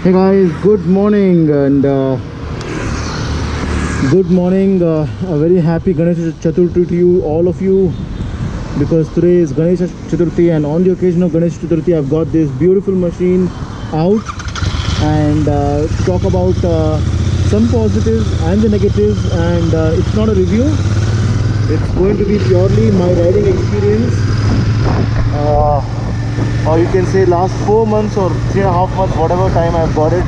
Hey guys, good morning and good morning. A very happy Ganesh Chaturthi to you, all of you, because today is Ganesh Chaturthi, and on the occasion of Ganesh Chaturthi, I've got this beautiful machine out and to talk about some positives and the negatives. And it's not a review; it's going to be purely my riding experience. Or you can say last 4 months or 3.5 months, whatever time I've got it,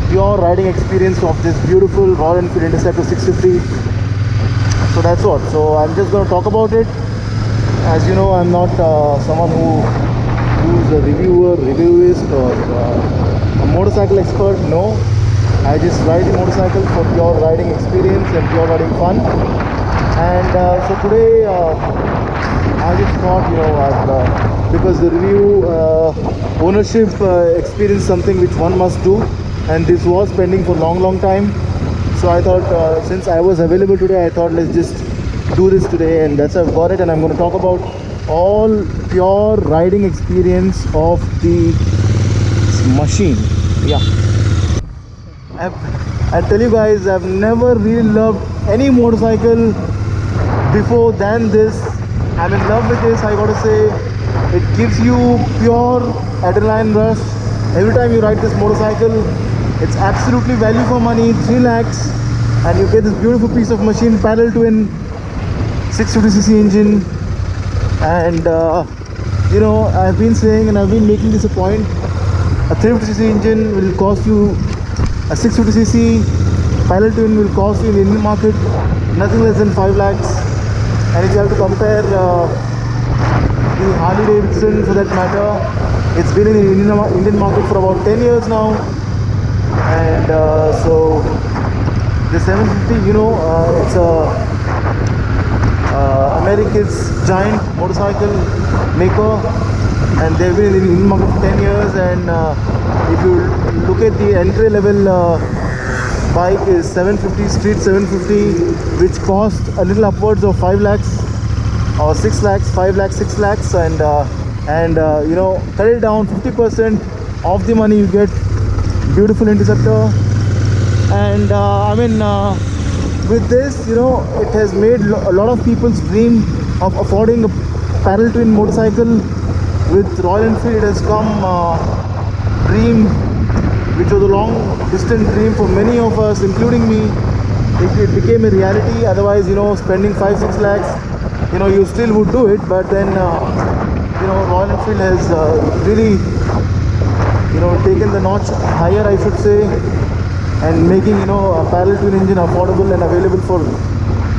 pure riding experience of this beautiful Royal Enfield Interceptor 650. So that's what. So I'm just going to talk about it. As you know, I'm not someone who's a reviewer, reviewist, or a motorcycle expert. No, I just ride the motorcycle for pure riding experience and pure riding fun. And so today I just thought, because the review ownership experience something which one must do, and this was pending for long time. So I thought, since I was available today, I thought let's just do this today, and that's how I've got it. And I'm going to talk about all pure riding experience of the machine. Yeah, I tell you guys, I've never really loved any motorcycle before than this. I'm in love with this, I gotta say. It gives you pure adrenaline rush every time you ride this motorcycle. It's absolutely value for money, 3 lakhs, and you get this beautiful piece of machine, parallel twin 650cc engine. And I've been saying, and I've been making this a point, a 350cc engine will cost you, a 650cc parallel twin will cost you in the Indian market nothing less than 5 lakhs. And if you have to compare the Harley Davidson, for that matter, it's been in the Indian market for about 10 years now. And so the 750, it's America's giant motorcycle maker, and they've been in the Indian market for 10 years. And if you look at the entry level bike is 750, street 750, which cost a little upwards of 5 lakhs or 6 lakhs, 5 lakhs, 6 lakhs, and cut it down 50% of the money, you get beautiful Interceptor. And with this, it has made a lot of people's dream of affording a parallel twin motorcycle. With Royal Enfield, it has come dream which was a long distant dream for many of us, including me. It became a reality. Otherwise, spending 5-6 lakhs, you still would do it. But then Royal Enfield has really taken the notch higher, I should say, and making a parallel twin engine affordable and available for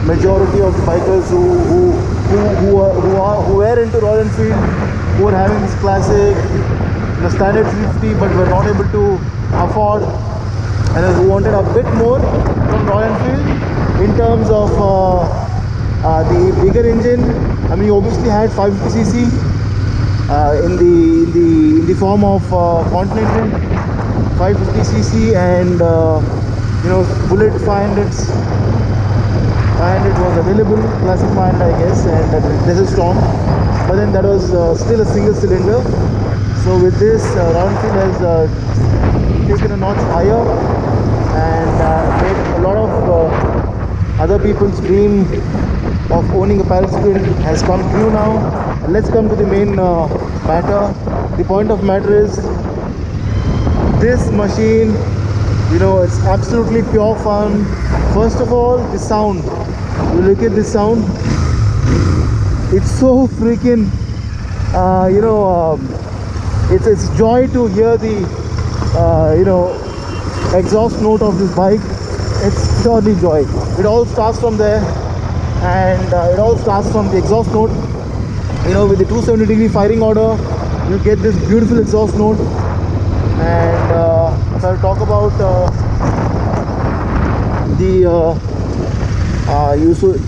majority of bikers who were into Royal Enfield, who are having this classic, the standard 350, but were not able to afford, and who wanted a bit more from Royal Enfield in terms of the bigger engine. I mean, you obviously had 550cc in the form of Continental 550cc, and Bullet 500 was available, classic 500 I guess, and Desert Storm, but then that was still a single cylinder. So with this, Royal Enfield has taken a notch higher and made a lot of other people's dream of owning a parallel twin has come true now. And let's come to the main matter. The point of matter is this machine, it's absolutely pure fun. First of all, the sound. You look at this sound. It's so freaking, it's joy to hear the exhaust note of this bike. It's purely joy. It all starts from there, and it all starts from the exhaust note. With the 270-degree firing order, you get this beautiful exhaust note. And if I'll talk about the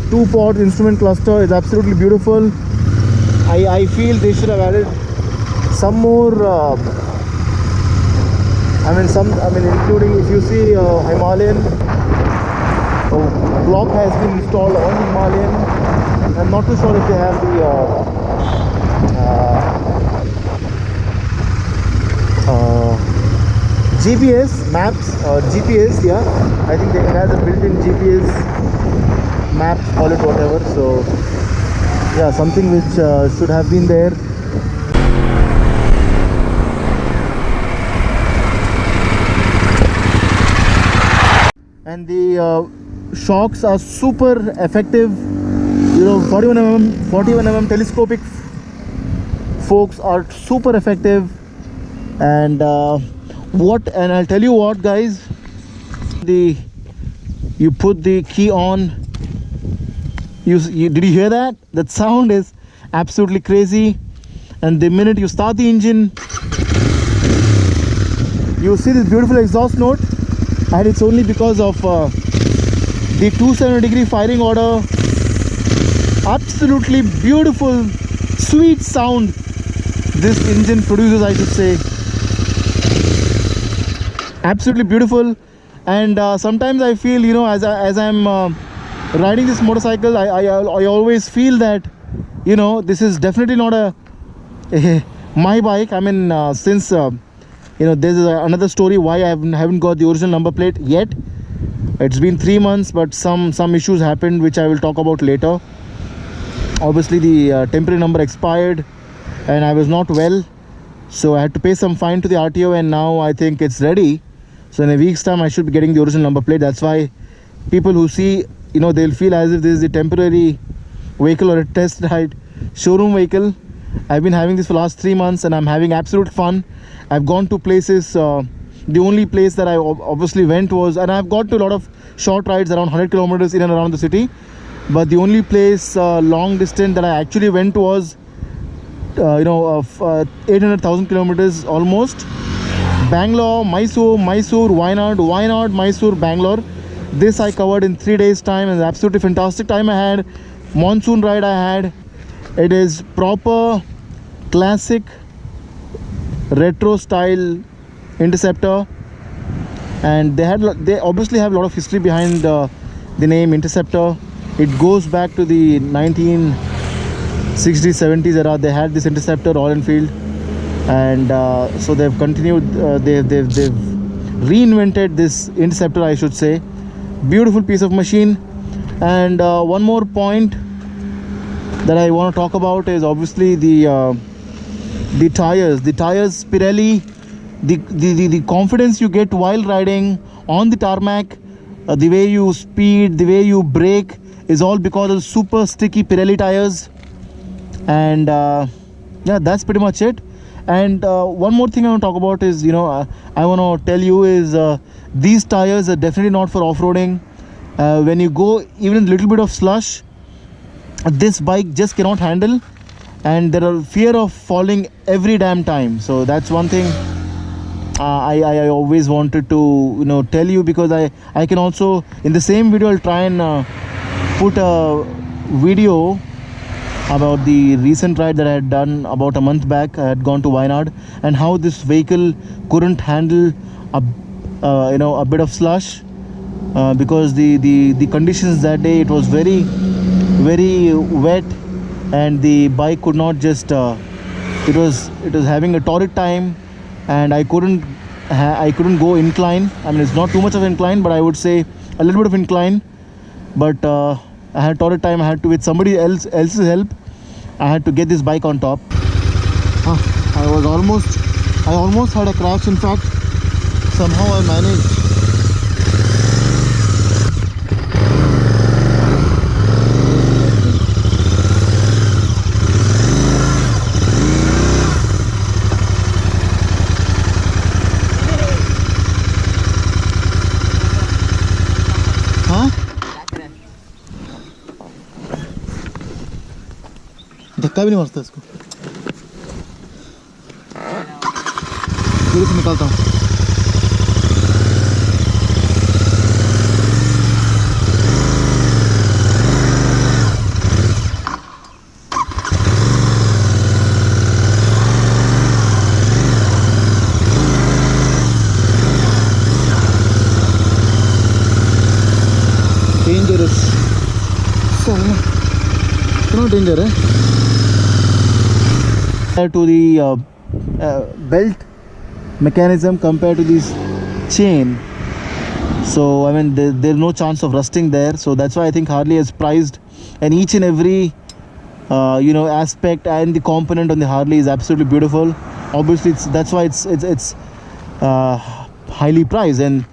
2-port instrument cluster, is absolutely beautiful. I feel they should have added some more, including, if you see Himalayan, clock has been installed on Himalayan. I'm not too sure if they have the GPS maps, GPS, yeah. I think it has a built-in GPS maps, call it whatever. So yeah, something which should have been there. And the shocks are super effective. You know, 41 mm telescopic forks are super effective. And and I'll tell you what, guys, you put the key on, you did you hear that? That sound is absolutely crazy. And the minute you start the engine, you see this beautiful exhaust note, and it's only because of the 270-degree firing order. Absolutely beautiful, sweet sound this engine produces, I should say. Absolutely beautiful. And sometimes I feel, you know, as I'm riding this motorcycle, I always feel that, you know, this is definitely not my bike. I mean, since you know, there's another story why I haven't got the original number plate yet. It's been 3 months, but some issues happened which I will talk about later. Obviously the temporary number expired and I was not well, so I had to pay some fine to the RTO, and now I think it's ready. So in a week's time I should be getting the original number plate. That's why people who see, you know, they'll feel as if this is a temporary vehicle or a test ride showroom vehicle. I've been having this for the last 3 months and I'm having absolute fun. I've gone to places, the only place that I obviously went was, and I've got to a lot of short rides around 100 kilometers in and around the city, but the only place long distance that I actually went was you know, of 800,000 kilometers almost. Bangalore, Mysore, Wayanad, Mysore, Bangalore. This I covered in 3 days time, and absolutely fantastic time I had. Monsoon ride I had. It is proper classic retro style Interceptor, and they obviously have a lot of history behind the name Interceptor. It goes back to the 1960s, 70s era. They had this Interceptor, Royal Enfield, and so they've continued. They've reinvented this Interceptor, I should say. Beautiful piece of machine. And one more point that I want to talk about is obviously the tires. The tires, Pirelli. The confidence you get while riding on the tarmac, the way you speed, the way you brake, is all because of super sticky Pirelli tires. And yeah, that's pretty much it. And one more thing I want to talk about is, you know, I want to tell you is these tires are definitely not for off-roading. When you go even a little bit of slush, this bike just cannot handle, and there are fear of falling every damn time. So that's one thing I always wanted to, you know, tell you, because I can also, in the same video, I'll try and put a video about the recent ride that I had done about a month back. I had gone to Wayanad, and how this vehicle couldn't handle you know, a bit of slush, because the conditions that day, it was very wet, and the bike could not just it was having a torrid time, and I couldn't go incline. I mean, it's not too much of incline, but I would say a little bit of incline. But I had torrid time. I had to, with somebody else's help, I had to get this bike on top. I almost had a crash. In fact, somehow I managed. धक्का भी नहीं मारता इसको, धीरे से निकालता हूँ। Dangerous. So, no danger, to the belt mechanism compared to these chain. So I mean there's no chance of rusting there. So that's why I think Harley has priced, and each and every aspect and the component on the Harley is absolutely beautiful. Obviously that's why it's highly priced, and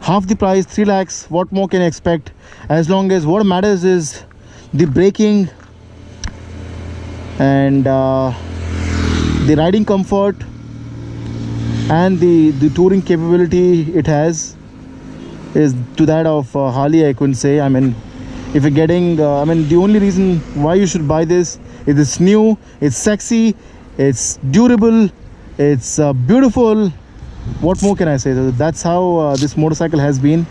half the price, 3 lakhs. What more can you expect? As long as what matters is the braking and the riding comfort and the touring capability it has is to that of Harley, I couldn't say. I mean, if you're getting the only reason why you should buy this is it's new, it's sexy, it's durable, it's beautiful. What more can I say? That's how this motorcycle has been.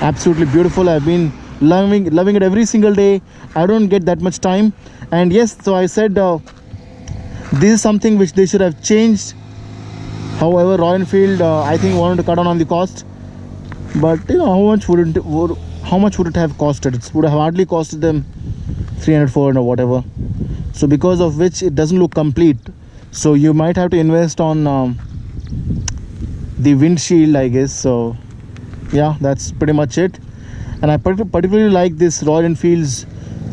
Absolutely beautiful. I've been loving it every single day. I don't get that much time, and yes, so I said this is something which they should have changed. However, Royal Enfield I think wanted to cut down on the cost, but how much would it have costed? It would have hardly costed them 300, 400 or whatever. So because of which it doesn't look complete. So you might have to invest on the windshield, I guess. So yeah, that's pretty much it. And I particularly like this Royal Enfield's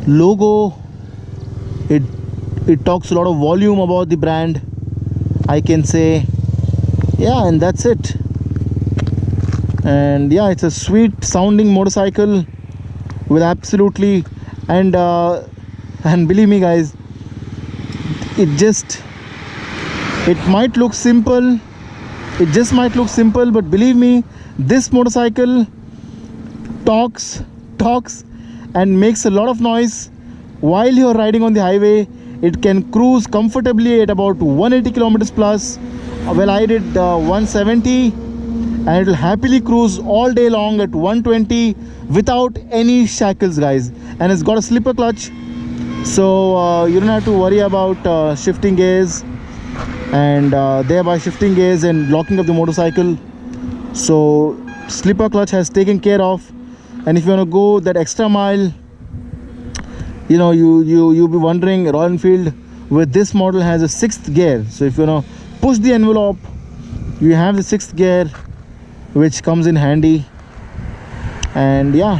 logo. It talks a lot of volume about the brand, I can say. Yeah, and that's it. And yeah, it's a sweet sounding motorcycle with absolutely, and believe me guys, it might look simple, but believe me, this motorcycle talks and makes a lot of noise while you're riding on the highway. It can cruise comfortably at about 180 kilometers plus. Well, I did 170, and it will happily cruise all day long at 120 without any shackles, guys. And it's got a slipper clutch, so you don't have to worry about shifting gears and thereby shifting gears and locking up the motorcycle. So slipper clutch has taken care of. And if you want to go that extra mile, you'll be wondering, Royal Enfield with this model has a 6th gear. So if you want to push the envelope, you have the 6th gear, which comes in handy. And yeah,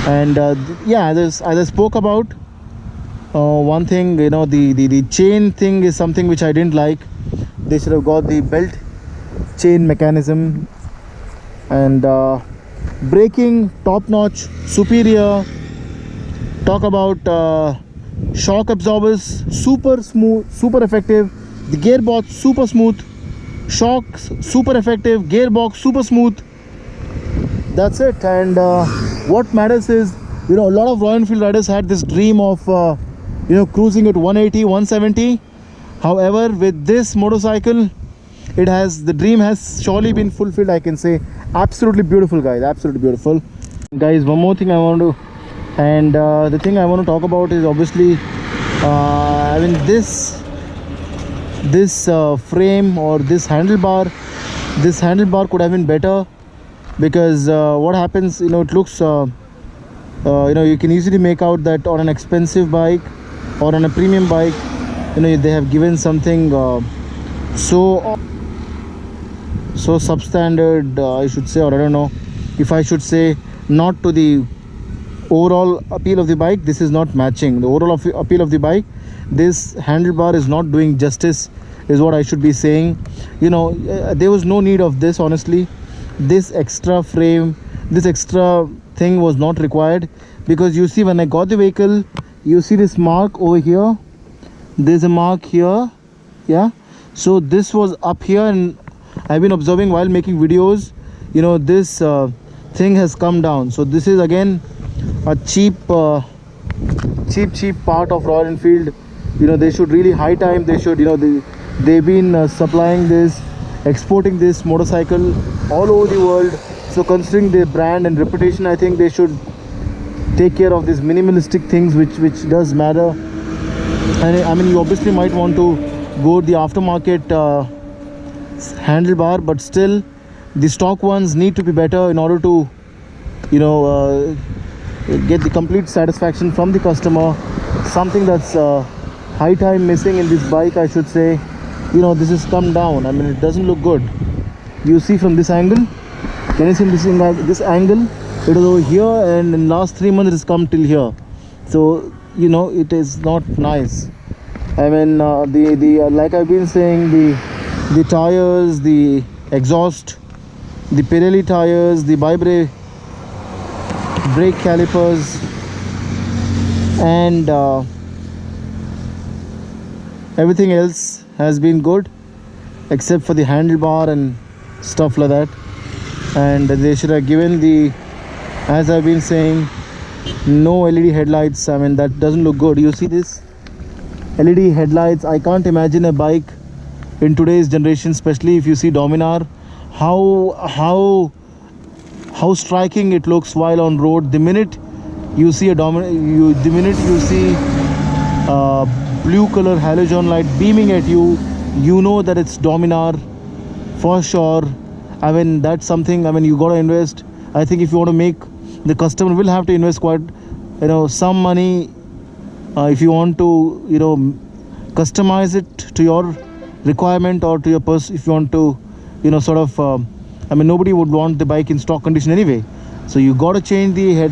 and as I spoke about, one thing, the chain thing is something which I didn't like. They should have got the belt chain mechanism. And braking, top notch, superior. Talk about shock absorbers, super smooth, super effective. The gearbox super smooth, shocks super effective, gearbox super smooth. That's it. And what matters is, a lot of Royal Enfield riders had this dream of cruising at 180, 170. However, with this motorcycle, the dream has surely been fulfilled, I can say. Absolutely beautiful, guys, absolutely beautiful. Guys, one more thing I want to, and the thing I want to talk about is obviously this frame or this handlebar could have been better, because what happens, it looks you can easily make out that on an expensive bike or on a premium bike, they have given something so substandard, I should say, or I don't know if I should say, not to the overall appeal of the bike. This is not matching the overall appeal of the bike. This handlebar is not doing justice, is what I should be saying. There was no need of this, honestly. This extra frame, this extra thing was not required, because you see, when I got the vehicle, you see this mark over here, there's a mark here. Yeah, so this was up here, and I've been observing while making videos, this thing has come down. So this is again a cheap part of Royal Enfield. They should really, high time they should, they've been supplying this, exporting this motorcycle all over the world. So considering their brand and reputation, I think they should take care of these minimalistic things which does matter. And I mean, you obviously might want to go the aftermarket handlebar, but still the stock ones need to be better in order to get the complete satisfaction from the customer. Something that's high time missing in this bike, I should say. This has come down. I mean, it doesn't look good. You see from this angle, can you see this angle? It is over here, and in last 3 months it has come till here. So you know it is not nice. I mean, the like I've been saying, the tires, the exhaust, the Pirelli tires, the brake calipers, and everything else has been good except for the handlebar and stuff like that. And they should have given the, as I've been saying, no LED headlights. I mean, that doesn't look good. You see this LED headlights? I can't imagine a bike in today's generation, especially if you see Dominar, how striking it looks while on road. The minute you see the minute you see blue color halogen light beaming at you, you know that it's Dominar for sure. I mean, that's something. I mean, you gotta invest. I think if you want to make, the customer will have to invest quite, some money if you want to, customize it to your requirement or to your if you want to, sort of. I mean, nobody would want the bike in stock condition anyway. So you gotta change the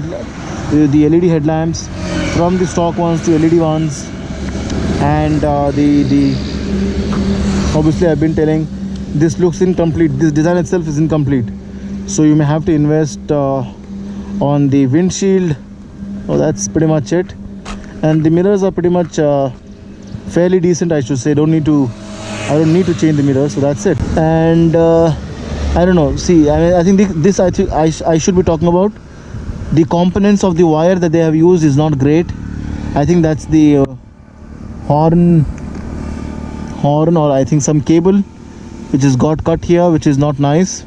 LED headlamps from the stock ones to LED ones, and the obviously I've been telling, this looks incomplete. This design itself is incomplete. So you may have to invest on the windshield. Oh, that's pretty much it. And the mirrors are pretty much fairly decent, I should say. I don't need to change the mirrors, so that's it. And I don't know. See, I mean, I think this I should be talking about. The components of the wire that they have used is not great. I think that's the horn, or I think some cable which has got cut here, which is not nice.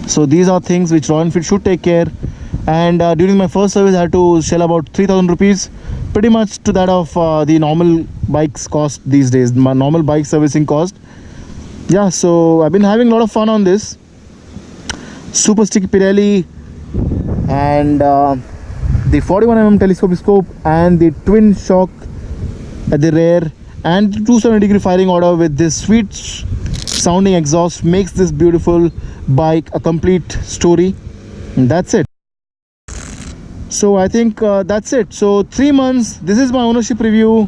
So these are things which Royal Enfield should take care. And during my first service, I had to shell about 3,000 rupees, pretty much to that of the normal bikes cost these days, my normal bike servicing cost. Yeah, so I've been having a lot of fun on this. Super sticky Pirelli, and the 41mm telescopic scope, and the twin shock at the rear, and 270-degree firing order with this sweet sounding exhaust makes this beautiful bike a complete story. And that's it. So I think that's it. So 3 months, this is my ownership review.